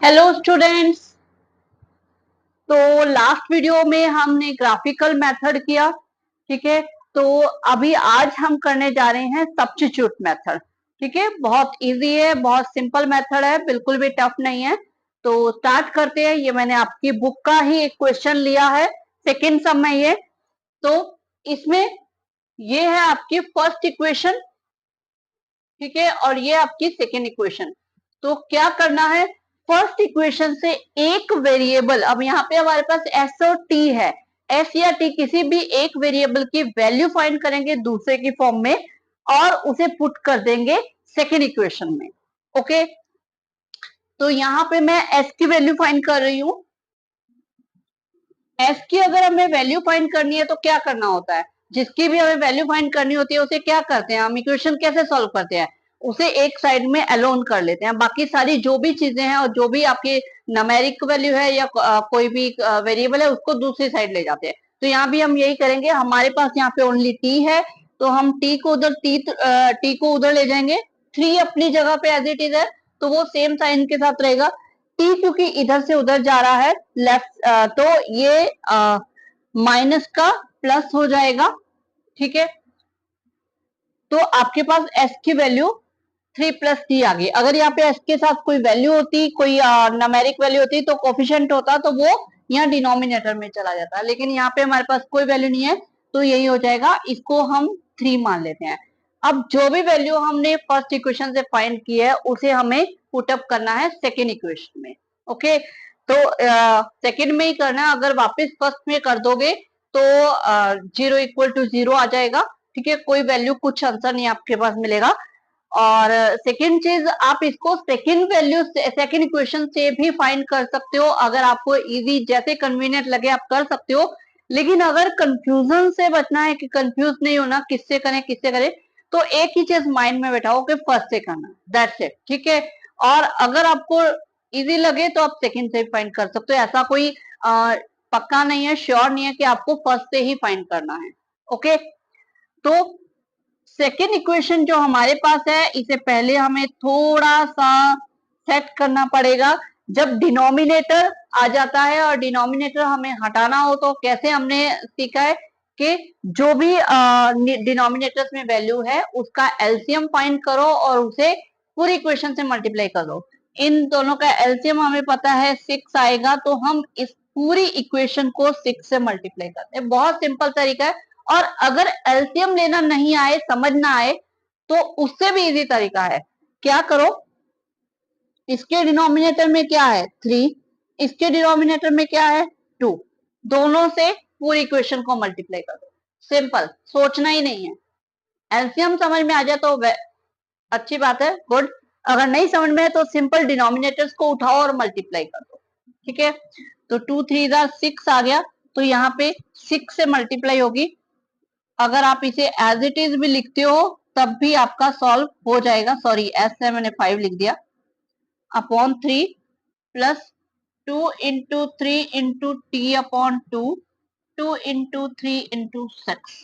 Hello students. तो last video में हमने ग्राफिकल मेथड किया, ठीक है। तो अभी आज हम करने जा रहे हैं सब्स्टिट्यूट मेथड, ठीक है। बहुत इजी है, बहुत सिंपल मेथड है, बिल्कुल भी टफ नहीं है। तो स्टार्ट करते हैं। ये मैंने आपकी बुक का ही एक क्वेश्चन लिया है, सेकेंड सम में ये। तो इसमें ये है आपकी फर्स्ट इक्वेशन, ठीक है, और ये आपकी सेकेंड इक्वेशन। तो क्या करना है, फर्स्ट इक्वेशन से एक वेरिएबल, अब यहाँ पे हमारे पास एस और टी है, एस या टी किसी भी एक वेरिएबल की वैल्यू फाइंड करेंगे दूसरे की फॉर्म में और उसे पुट कर देंगे सेकेंड इक्वेशन में। ओके, तो यहाँ पे मैं एस की वैल्यू फाइंड कर रही हूं। एस की अगर हमें वैल्यू फाइंड करनी है तो क्या करना होता है, जिसकी भी हमें वैल्यू फाइंड करनी होती है उसे क्या करते हैं, हम इक्वेशन कैसे सॉल्व करते हैं, उसे एक साइड में अलोन कर लेते हैं। बाकी सारी जो भी चीजें हैं और जो भी आपकी न्यूमेरिक वैल्यू है या कोई भी वेरिएबल है उसको दूसरी साइड ले जाते हैं। तो यहाँ भी हम यही करेंगे। हमारे पास यहाँ पे ओनली टी है तो हम टी को उधर टी को उधर ले जाएंगे। थ्री अपनी जगह पे एज इट इज है तो वो सेम साइन के साथ रहेगा। टी क्योंकि इधर से उधर जा रहा है लेफ्ट, तो ये माइनस का प्लस हो जाएगा, ठीक है। तो आपके पास एस की वैल्यू थ्री प्लस टी आ गई। अगर यहाँ पे एस के साथ कोई वैल्यू होती, कोई न्यूमेरिक वैल्यू होती तो कोफिशिएंट होता तो वो यहाँ डिनोमिनेटर में चला जाता, लेकिन यहाँ पे हमारे पास कोई वैल्यू नहीं है तो यही हो जाएगा। इसको हम थ्री मान लेते हैं। अब जो भी वैल्यू हमने फर्स्ट इक्वेशन से फाइंड की है उसे हमें पुटअप करना है सेकेंड इक्वेशन में। ओके, तो सेकेंड में ही करना है। अगर वापस फर्स्ट में कर दोगे तो जीरो इक्वल टू जीरो आ जाएगा, ठीक है। कोई वैल्यू, कुछ आंसर नहीं आपके पास मिलेगा। और सेकेंड चीज, आप इसको सेकेंड वैल्यू सेकेंड इक्वेशन से भी फाइंड कर सकते हो। अगर आपको इजी जैसे कन्वीनियंट लगे आप कर सकते हो, लेकिन अगर कंफ्यूजन से बचना है कि कंफ्यूज नहीं होना किससे करें किससे करें, तो एक ही चीज माइंड में बैठाओ कि फर्स्ट से करना, दैट्स इट, ठीक है। और अगर आपको इजी लगे तो आप सेकेंड से फाइंड कर सकते हो। ऐसा कोई पक्का नहीं है, श्योर नहीं है कि आपको फर्स्ट से ही फाइंड करना है। ओके, तो सेकेंड इक्वेशन जो हमारे पास है इसे पहले हमें थोड़ा सा सेट करना पड़ेगा। जब डिनोमिनेटर आ जाता है और डिनोमिनेटर हमें हटाना हो तो कैसे, हमने सीखा है कि जो भी डिनोमिनेटर्स में वैल्यू है उसका एलसीएम फाइंड करो और उसे पूरी इक्वेशन से मल्टीप्लाई कर दो। इन दोनों का एलसीएम हमें पता है सिक्स आएगा, तो हम इस पूरी इक्वेशन को सिक्स से मल्टीप्लाई करते हैं। बहुत सिंपल तरीका है। और अगर एलसीएम लेना नहीं आए, समझ ना आए, तो उससे भी इजी तरीका है। क्या करो, इसके डिनोमिनेटर में क्या है थ्री, इसके डिनोमिनेटर में क्या है टू, दोनों से पूरी इक्वेशन को मल्टीप्लाई कर दो। सिंपल, सोचना ही नहीं है। एलसीएम समझ में आ जाए तो अच्छी बात है, गुड। अगर नहीं समझ में है तो सिंपल डिनोमिनेटर्स को उठाओ और मल्टीप्लाई कर दो, ठीक है। तो टू थ्री जार सिक्स आ गया, तो यहाँ पे सिक्स से मल्टीप्लाई होगी। अगर आप इसे एज इट इज भी लिखते हो तब भी आपका सॉल्व हो जाएगा। सॉरी, एस से मैंने फाइव लिख दिया, upon three plus two into three into T upon two, two into three into six,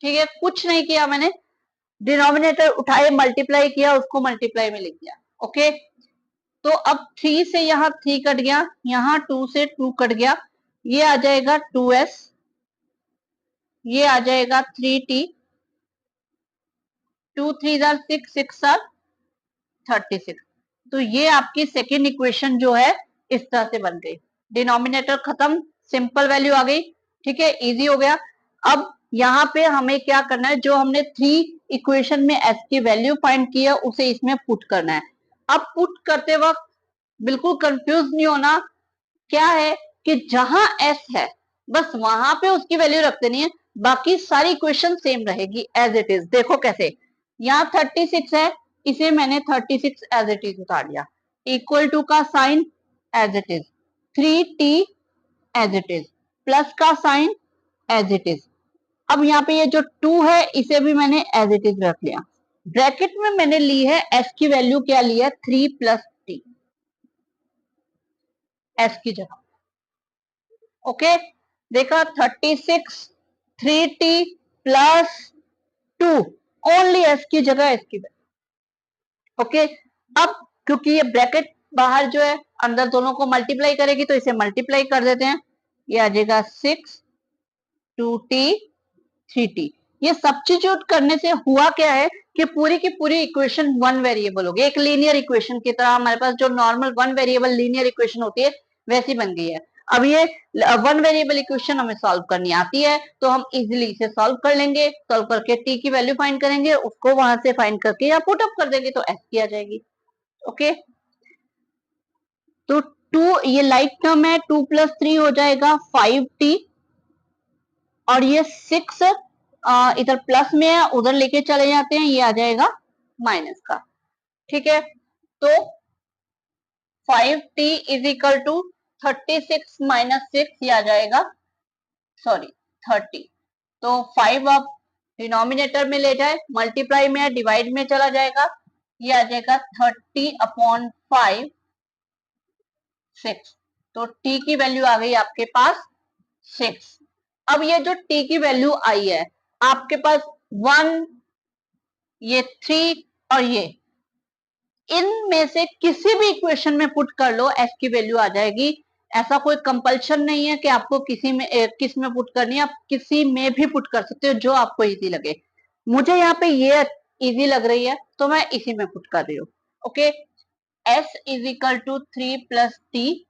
ठीक है। कुछ नहीं किया मैंने, डिनोमिनेटर उठाए मल्टीप्लाई किया, उसको मल्टीप्लाई में लिख दिया। ओके, तो अब थ्री से यहाँ थ्री कट गया, यहाँ टू से टू कट गया, ये आ जाएगा टू एस, ये आ जाएगा थ्री टी, टू थ्री जार सिक्स, सिक्स आर 36। तो ये आपकी सेकेंड इक्वेशन जो है इस तरह से बन गई। डिनोमिनेटर खत्म, सिंपल वैल्यू आ गई, ठीक है, इजी हो गया। अब यहाँ पे हमें क्या करना है, जो हमने थ्री इक्वेशन में एस की वैल्यू फाइंड की है उसे इसमें पुट करना है। अब पुट करते वक्त बिल्कुल कंफ्यूज नहीं होना। क्या है कि जहां एस है बस वहां पे उसकी वैल्यू रख देनी है, बाकी सारी इक्वेशन सेम रहेगी एज इट इज। देखो कैसे, यहाँ 36 है, इसे मैंने 36 एज इट इज उतार दिया, इक्वल टू का sign as it is, three T as it is, plus का साइन एज इट इज। अब यहाँ पे ये जो टू है इसे भी मैंने एज इट इज रख लिया। ब्रैकेट में मैंने ली है एस की वैल्यू, क्या ली है थ्री प्लस टी, एस की जगह। ओके, देखा 36 three T plus two, only S की जगह एस की वैल्यू। ओके, अब क्योंकि ये ब्रैकेट बाहर जो है अंदर दोनों को मल्टीप्लाई करेगी तो इसे मल्टीप्लाई कर देते हैं, ये आ जाएगा 6 2t 3t। ये सब्स्टिट्यूट करने से हुआ क्या है कि पूरी की पूरी इक्वेशन वन वेरिएबल हो गई, एक लीनियर इक्वेशन की तरह हमारे पास जो normal one variable linear equation होती है वैसी बन गई है। अब ये वन वेरिएबल इक्वेशन हमें सॉल्व करनी आती है तो हम इजीली इसे सॉल्व कर लेंगे। सॉल्व करके t की वैल्यू फाइंड करेंगे, उसको वहां से फाइंड करके या पुट अप कर देंगे तो s की आ जाएगी। ओके, तो 2 ये लाइक टर्म है, 2 + 3 हो जाएगा 5t, और ये 6 इधर प्लस में है उधर लेके चले जाते हैं, ये आ जाएगा माइनस का। ठीक है, तो 5t = 36 - 6, ये आ जाएगा, सॉरी 30। तो 5 आप डिनोमिनेटर में ले जाए, मल्टीप्लाई में है डिवाइड में चला जाएगा, ये आ जाएगा 30/5 6। तो t की वैल्यू आ गई आपके पास 6। अब ये जो t की वैल्यू आई है आपके पास 1, ये 3 और ये, इनमें से किसी भी इक्वेशन में पुट कर लो s की वैल्यू आ जाएगी। ऐसा कोई कंपल्शन नहीं है कि आपको किसी में किस में पुट करनी है, आप किसी में भी पुट कर सकते हो जो आपको इजी लगे। मुझे यहाँ पे ये इजी लग रही है तो मैं इसी में पुट कर रही हूँ। Okay, s = 3 + t,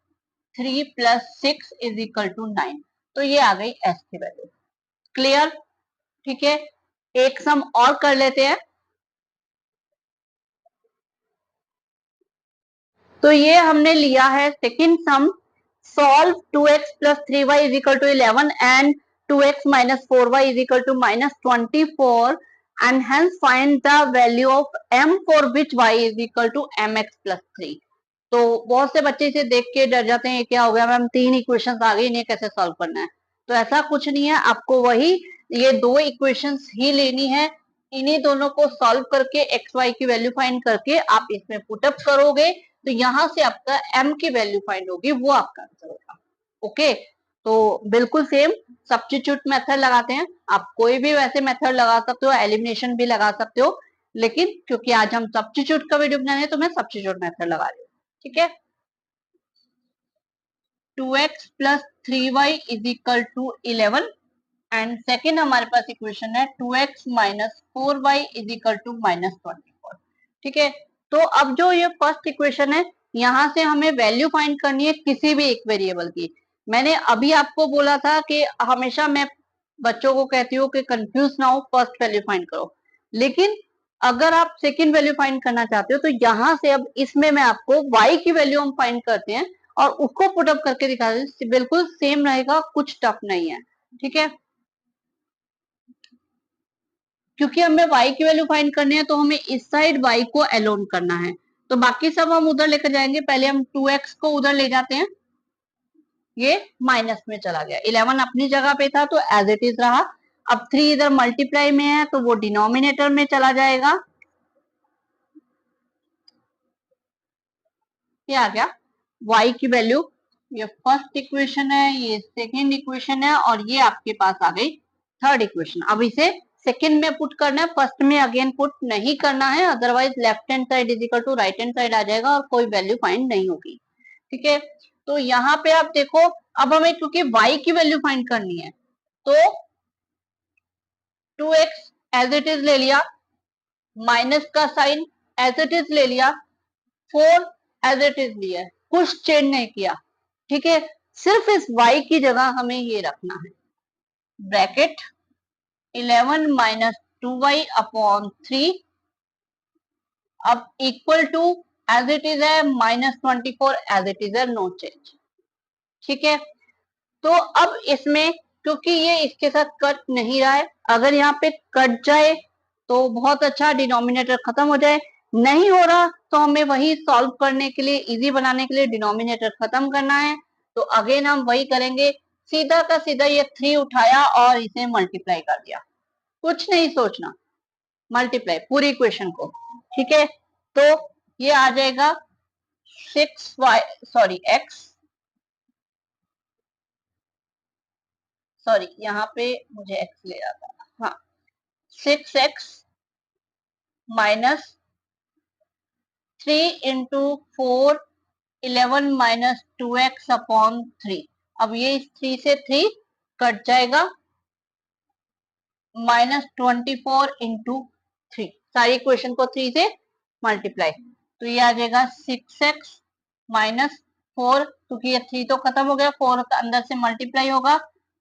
3 + 6 = 9। तो ये आ गई s की वैल्यू। क्लियर? ठीक है, एक सम और कर लेते हैं। तो ये हमने लिया है second some, solve 2x + 3y = 11 and 2x - 4y = -24 and hence find the value of m for which y = mx + 3। तो बहुत से बच्चे इसे देख के डर जाते हैं, क्या हो गया मैम, 3 इक्वेशंस आ गई, इन्हें कैसे सॉल्व करना है। तो ऐसा कुछ नहीं है, आपको वही ये 2 इक्वेशंस ही लेनी है, इन्हीं दोनों को सॉल्व करके एक्स वाई की वैल्यू फाइंड करके आप इसमें पुटअप करोगे तो यहां से आपका m की वैल्यू फाइंड होगी, वो आपका आंसर होगा। ओके, तो बिल्कुल सेम सब्स्टिट्यूट मेथड लगाते हैं। आप कोई भी वैसे मेथड लगा सकते हो, एलिमिनेशन भी लगा सकते हो, लेकिन क्योंकि आज हम सब्स्टिट्यूट का वीडियो बनाने हैं तो मैं सब्स्टिट्यूट मेथड लगा रही हूँ। ठीक है, 2x + 3y = 11 एंड सेकेंड हमारे पास इक्वेशन है 2x - 4y = -24। ठीक है, तो अब जो ये फर्स्ट इक्वेशन है यहां से हमें वैल्यू फाइंड करनी है किसी भी एक वेरिएबल की। मैंने अभी आपको बोला था कि हमेशा मैं बच्चों को कहती हूँ कि कंफ्यूज ना हो, फर्स्ट वैल्यू फाइंड करो। लेकिन अगर आप सेकंड वैल्यू फाइंड करना चाहते हो तो यहां से अब इसमें मैं आपको y की वैल्यू हम फाइंड करते हैं और उसको पुटअप करके दिखा दें, बिल्कुल सेम रहेगा, कुछ टफ नहीं है। ठीक है, क्योंकि हमें y की वैल्यू फाइंड करनी है तो हमें इस साइड y को अलोन करना है, तो बाकी सब हम उधर लेकर जाएंगे। पहले हम 2x को उधर ले जाते हैं, ये माइनस में चला गया, 11 अपनी जगह पे था तो एज इट इज रहा। अब 3 इधर मल्टीप्लाई में है तो वो डिनोमिनेटर में चला जाएगा, ये आ गया y की वैल्यू। ये फर्स्ट इक्वेशन है, ये सेकेंड इक्वेशन है और ये आपके पास आ गई थर्ड इक्वेशन। अब इसे सेकेंड में पुट करना है, फर्स्ट में अगेन पुट नहीं करना है, otherwise left hand side = right hand side आ जाएगा और कोई वैल्यू फाइंड नहीं होगी। ठीक है, तो यहाँ पे आप देखो, अब हमें क्योंकि y की वैल्यू फाइंड करनी है तो 2x एज इट इज ले लिया, माइनस का साइन एज इट इज ले लिया, 4 एज इट इज लिया, कुछ चेंज नहीं किया। ठीक है, सिर्फ इस y की जगह हमें ये रखना है, ब्रैकेट 11 - 2y/3, अब equal to as it is है -24 एज इट इज है, नो चेंज। ठीक है, तो अब इसमें क्योंकि ये इसके साथ कट नहीं रहा है, अगर यहाँ पे कट जाए तो बहुत अच्छा, डिनोमिनेटर खत्म हो जाए, नहीं हो रहा तो हमें वही सॉल्व करने के लिए, इजी बनाने के लिए डिनोमिनेटर खत्म करना है। तो अगेन हम वही करेंगे, सीधा का सीधा ये 3 उठाया और इसे मल्टीप्लाई कर दिया, कुछ नहीं सोचना, मल्टीप्लाई पूरी इक्वेशन को। ठीक है, तो ये आ जाएगा 6y, सॉरी x, सॉरी यहाँ पे मुझे x ले रहा था, हाँ 6x - 3 × 4 11 माइनस 2x अपॉन 3। अब ये 3 से 3 कट जाएगा, -24 इंटू 3, सारी इक्वेशन को 3 से मल्टीप्लाई, तो ये आ जाएगा 6x माइनस 4, क्योंकि ये 3 तो खत्म हो गया, 4 अंदर से मल्टीप्लाई होगा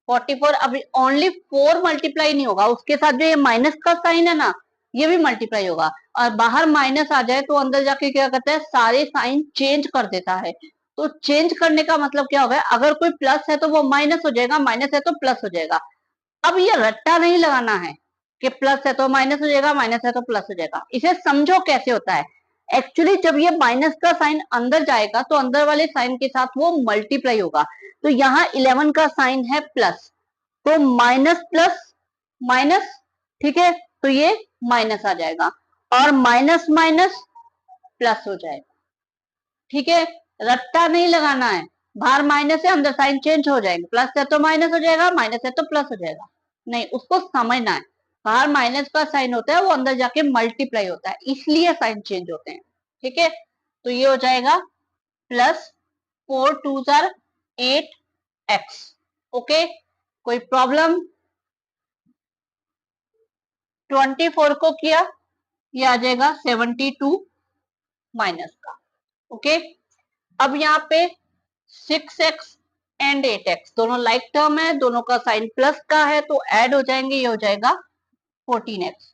44। अभी ओनली 4 मल्टीप्लाई नहीं होगा, उसके साथ जो ये माइनस का साइन है ना, ये भी मल्टीप्लाई होगा। और बाहर माइनस आ जाए तो अंदर जाके क्या करता है, सारे साइन चेंज कर देता है। तो चेंज करने का मतलब क्या होगा, अगर कोई प्लस है तो वो माइनस हो जाएगा, माइनस है तो प्लस हो जाएगा। अब ये रट्टा नहीं लगाना है कि प्लस है तो माइनस हो जाएगा, माइनस है तो प्लस हो जाएगा। इसे समझो कैसे होता है। एक्चुअली जब ये माइनस का साइन अंदर जाएगा तो अंदर वाले साइन के साथ वो मल्टीप्लाई होगा। तो यहाँ 11 का साइन है प्लस, तो माइनस प्लस माइनस, ठीक है, तो ये माइनस आ जाएगा और माइनस माइनस प्लस हो जाएगा। ठीक है, रट्टा नहीं लगाना है, बाहर माइनस है अंदर साइन चेंज हो जाएंगे, प्लस है तो माइनस हो जाएगा, माइनस है तो प्लस हो जाएगा, नहीं, उसको समझना है। बाहर माइनस का साइन होता है, वो अंदर जाके मल्टीप्लाई होता है, इसलिए साइन चेंज होते हैं। ठीक है, तो ये हो जाएगा प्लस 4 2 जार 8x। ओके, कोई प्रॉब्लम? 24 को किया, ये आ जाएगा 72 माइनस का। ओके, अब यहाँ पे 6x एंड 8x दोनों लाइक टर्म है, दोनों का साइन प्लस का है, तो ऐड हो जाएंगे, ये हो जाएगा 14x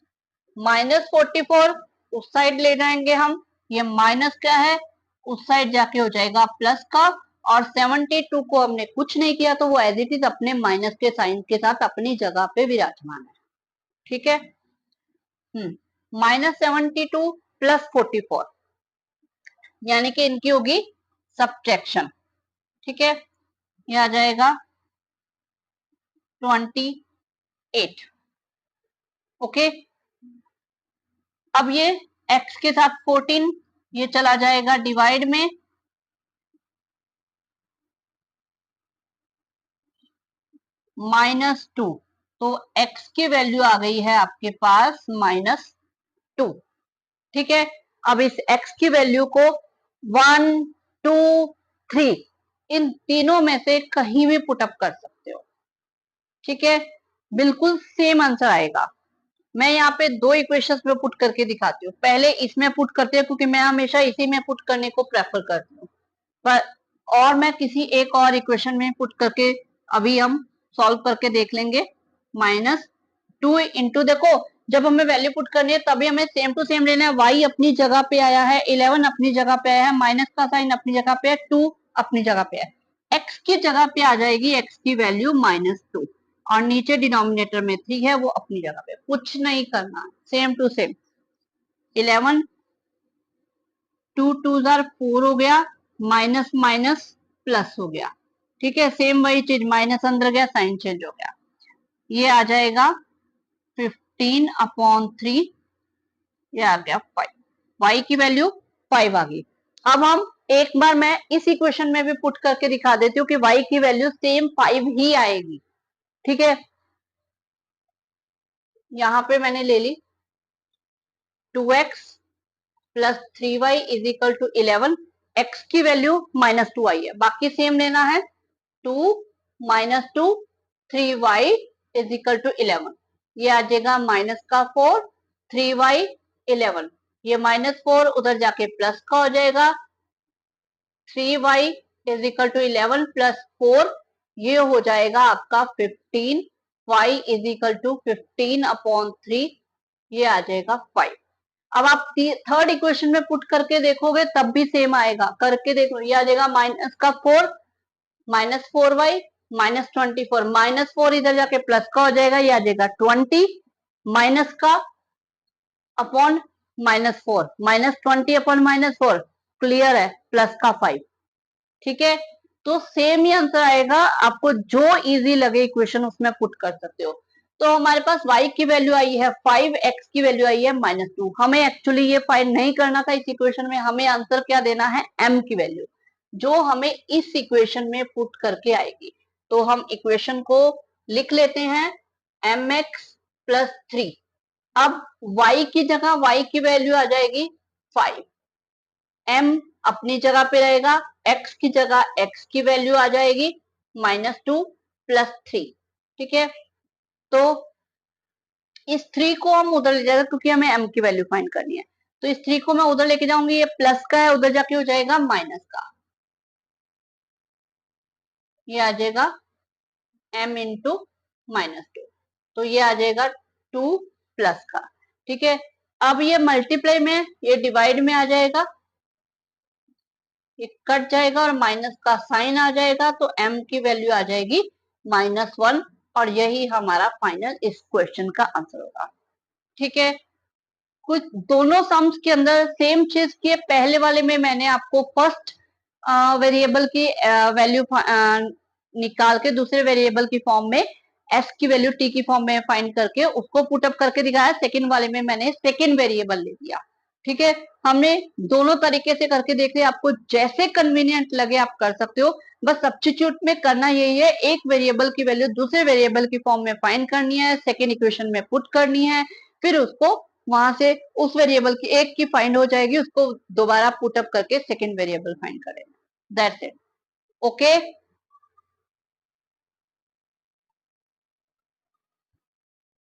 माइनस 44, उस साइड ले जाएंगे हम, ये माइनस क्या है, उस साइड जाके हो जाएगा प्लस का। और 72 को हमने कुछ नहीं किया, तो वो एज इट इज अपने माइनस के साइन के साथ अपनी जगह पे विराजमान है। ठीक है, -72 प्लस 44, यानी कि इनकी होगी सब्ट्रैक्शन। ठीक है, ये आ जाएगा 28। ओके, अब ये x के साथ 14, ये चला जाएगा डिवाइड में, -2, तो x की वैल्यू आ गई है आपके पास -2। ठीक है, अब इस x की वैल्यू को 1 2 3 इन तीनों में से कहीं भी पुटअप कर सकते हो। ठीक है, बिल्कुल सेम आंसर आएगा। मैं यहाँ पे दो इक्वेशंस में पुट करके दिखाती हूँ, पहले इसमें पुट करती हूँ क्योंकि मैं हमेशा इसी में पुट करने को प्रेफर करती हूँ, पर और मैं किसी एक और इक्वेशन में पुट करके अभी हम सॉल्व करके देख लेंगे। -2 इंटू, देखो जब हमें वैल्यू पुट करनी है तभी हमें सेम टू सेम लेना है। y अपनी जगह पे आया है, 11 अपनी जगह पे आया है, माइनस का साइन अपनी जगह पे है, 2 अपनी जगह पे है, x की जगह पे आ जाएगी x की वैल्यू -2, और नीचे डिनोमिनेटर में 3 है, वो अपनी जगह पे, कुछ नहीं करना, सेम टू सेम। 11 2 2 जार 4 हो गया, माइनस माइनस प्लस हो गया। ठीक है, सेम वही चीज, माइनस अंदर गया, साइन चेंज हो गया, ये आ जाएगा 15 अपॉन 3, ये आ गया 5, y की वैल्यू 5 आ गई। अब हम एक बार मैं इस इक्वेशन में भी पुट करके दिखा देती हूँ कि y की वैल्यू सेम 5 ही आएगी। ठीक है, यहाँ पे मैंने ले ली 2x plus 3y is equal to 11, x की वैल्यू -2 आई है, बाकी सेम लेना है, 2 -2 3y इज इक्वल टू 11, ये आ जाएगा माइनस का 4 3y 11, ये -4 उधर जाके प्लस का हो जाएगा, 3y is equal to 11 plus 4, ये हो जाएगा आपका 15, y is equal to 15 upon 3, ये आ जाएगा 5। अब आप थर्ड इक्वेशन में पुट करके देखोगे तब भी सेम आएगा, करके देखो, ये आ जाएगा माइनस का 4 -4y -24, -4 इधर जाके प्लस का हो जाएगा, ये आ जाएगा 20, माइनस का अपॉन -4, -20 अपॉन -4, क्लियर है, प्लस का 5। ठीक है, तो सेम ही आंसर आएगा, आपको जो इजी लगे इक्वेशन उसमें पुट कर सकते हो। तो हमारे पास y की वैल्यू आई है 5, x की वैल्यू आई है -2, हमें एक्चुअली ये फाइंड नहीं करना था इस इक्वेशन में, हमें आंसर क्या देना है, m की वैल्यू, जो हमें इस इक्वेशन में पुट करके आएगी। तो हम इक्वेशन को लिख लेते हैं, mx प्लस 3, अब y की जगह y की वैल्यू आ जाएगी 5, m अपनी जगह पे रहेगा, x की जगह x की वैल्यू आ जाएगी -2 + 3। ठीक है, तो इस 3 को हम उधर ले जाएगा क्योंकि हमें m की वैल्यू फाइंड करनी है। तो इस 3 को मैं उधर लेके जाऊंगी, ये प्लस का है, उधर जाके हो जाएगा माइनस का। ये आ जाएगा m इंटू -2, तो ये आ जाएगा 2 प्लस का। ठीक है, अब ये मल्टीप्लाई में, ये डिवाइड में आ जाएगा, ये कट जाएगा और माइनस का साइन आ जाएगा, तो m की वैल्यू आ जाएगी -1, और यही हमारा फाइनल इस क्वेश्चन का आंसर होगा। ठीक है, कुछ दोनों सम्स के अंदर सेम चीज की है। पहले वाले में मैंने आपको फर्स्ट वेरिएबल की वैल्यू निकाल के दूसरे वेरिएबल की फॉर्म में एस की वैल्यू टी की फॉर्म में फाइंड करके उसको पुटअप करके दिखाया। सेकंड वाले में मैंने सेकंड वेरिएबल ले लिया। ठीक है, हमने दोनों तरीके से करके देख लिया, आपको जैसे कन्वीनियंट लगे आप कर सकते हो। बस सब्स्टिट्यूट में करना यही है, एक वेरिएबल की वैल्यू दूसरे वेरिएबल की फॉर्म में फाइंड करनी है, सेकेंड इक्वेशन में पुट करनी है, फिर उसको वहां से उस वेरिएबल की एक की फाइंड हो जाएगी, उसको दोबारा पुटअप करके सेकेंड वेरिएबल फाइंड करेंगे। That's it. ओके।